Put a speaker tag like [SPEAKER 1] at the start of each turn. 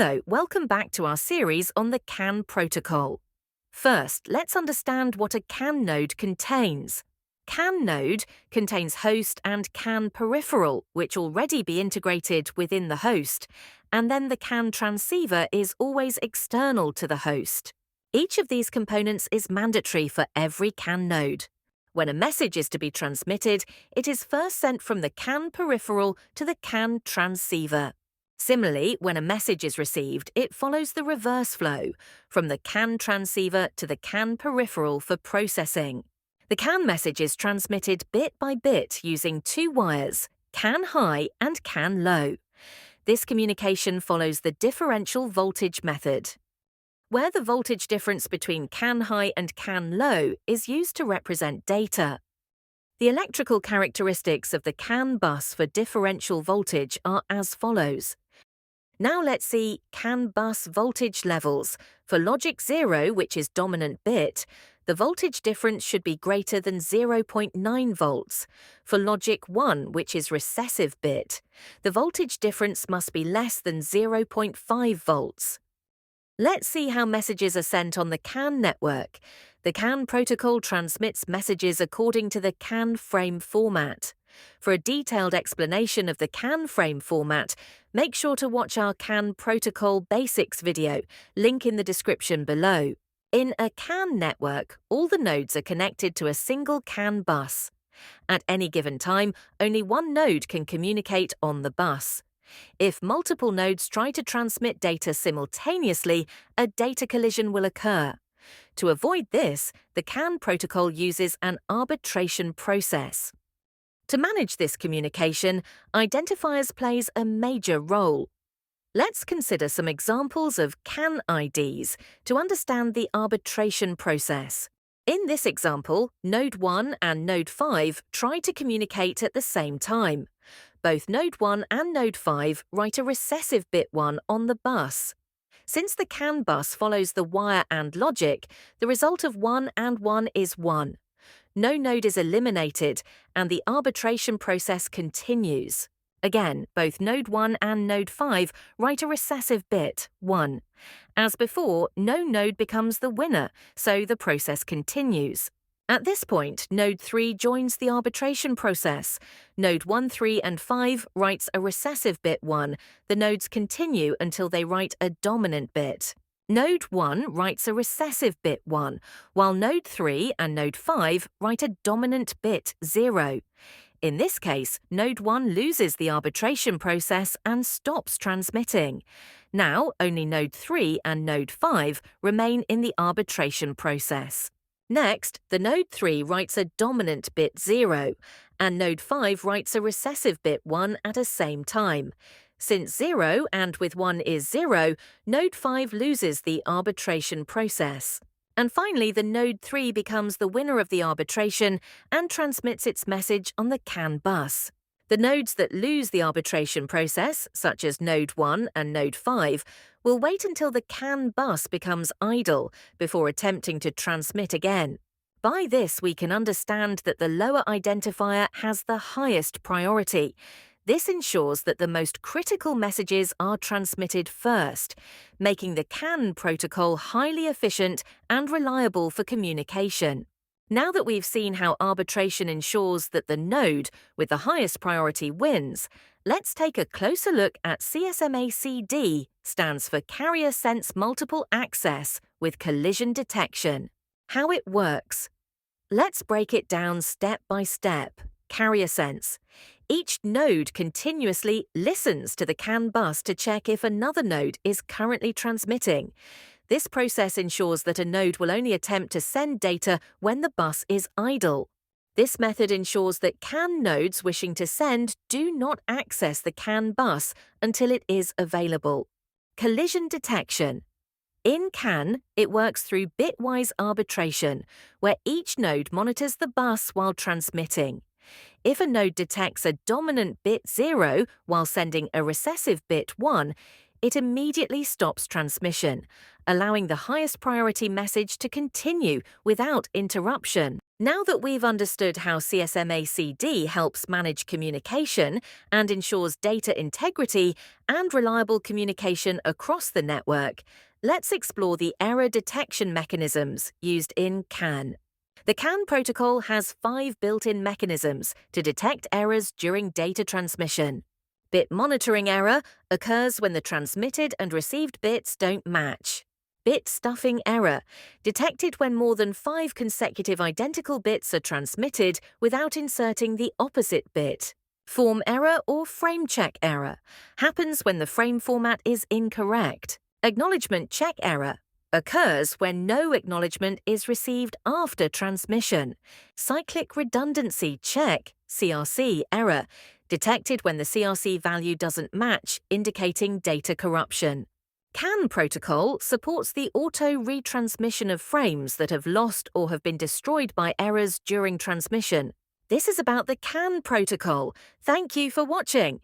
[SPEAKER 1] Hello, welcome back to our series on the CAN protocol. First, let's understand what a CAN node contains. CAN node contains host and CAN peripheral, which already be integrated within the host, and then the CAN transceiver is always external to the host. Each of these components is mandatory for every CAN node. When a message is to be transmitted, it is first sent from the CAN peripheral to the CAN transceiver. Similarly, when a message is received, it follows the reverse flow, from the CAN transceiver to the CAN peripheral for processing. The CAN message is transmitted bit by bit using two wires, CAN high and CAN low. This communication follows the differential voltage method, where the voltage difference between CAN high and CAN low is used to represent data. The electrical characteristics of the CAN bus for differential voltage are as follows. Now let's see CAN bus voltage levels. For logic 0, which is dominant bit, the voltage difference should be greater than 0.9 volts. For logic 1, which is recessive bit, the voltage difference must be less than 0.5 volts. Let's see how messages are sent on the CAN network. The CAN protocol transmits messages according to the CAN frame format. For a detailed explanation of the CAN frame format, make sure to watch our CAN protocol basics video, link in the description below. In a CAN network, all the nodes are connected to a single CAN bus. At any given time, only one node can communicate on the bus. If multiple nodes try to transmit data simultaneously, a data collision will occur. To avoid this, the CAN protocol uses an arbitration process. To manage this communication, Identifiers plays a major role. Let's consider some examples of CAN IDs to understand the arbitration process. In this example, Node 1 and Node 5 try to communicate at the same time. Both Node 1 and Node 5 write a recessive bit 1 on the bus. Since the CAN bus follows the wire and logic, the result of 1 and 1 is 1. No node is eliminated, and the arbitration process continues. Again, both Node 1 and Node 5 write a recessive bit, 1. As before, no node becomes the winner, so the process continues. At this point, Node 3 joins the arbitration process. Node 1, 3, and 5 writes a recessive bit 1. The nodes continue until they write a dominant bit. Node 1 writes a recessive bit 1, while Node 3 and Node 5 write a dominant bit 0. In this case, Node 1 loses the arbitration process and stops transmitting. Now, only Node 3 and Node 5 remain in the arbitration process. Next, the Node 3 writes a dominant bit 0, and Node 5 writes a recessive bit 1 at the same time. Since 0 and with 1 is 0, Node 5 loses the arbitration process. And finally, the Node 3 becomes the winner of the arbitration and transmits its message on the CAN bus. The nodes that lose the arbitration process, such as Node 1 and Node 5, will wait until the CAN bus becomes idle before attempting to transmit again. By this, we can understand that the lower identifier has the highest priority. This ensures that the most critical messages are transmitted first, making the CAN protocol highly efficient and reliable for communication. Now that we've seen how arbitration ensures that the node with the highest priority wins, let's take a closer look at CSMA-CD, stands for Carrier Sense Multiple Access with Collision Detection. How it works. Let's break it down step by step. Carrier sense. Each node continuously listens to the CAN bus to check if another node is currently transmitting. This process ensures that a node will only attempt to send data when the bus is idle. This method ensures that CAN nodes wishing to send do not access the CAN bus until it is available. Collision detection. In CAN, it works through bitwise arbitration, where each node monitors the bus while transmitting. If a node detects a dominant bit 0 while sending a recessive bit 1, it immediately stops transmission, allowing the highest priority message to continue without interruption. Now that we've understood how CSMA-CD helps manage communication and ensures data integrity and reliable communication across the network, let's explore the error detection mechanisms used in CAN. The CAN protocol has 5 built-in mechanisms to detect errors during data transmission. Bit monitoring error occurs when the transmitted and received bits don't match. Bit stuffing error, detected when more than 5 consecutive identical bits are transmitted without inserting the opposite bit. Form error or frame check error, happens when the frame format is incorrect. Acknowledgement check error, occurs when no acknowledgement is received after transmission. Cyclic redundancy check, CRC error, detected when the CRC value doesn't match, indicating data corruption. CAN protocol supports the auto-retransmission of frames that have lost or have been destroyed by errors during transmission. This is about the CAN protocol. Thank you for watching.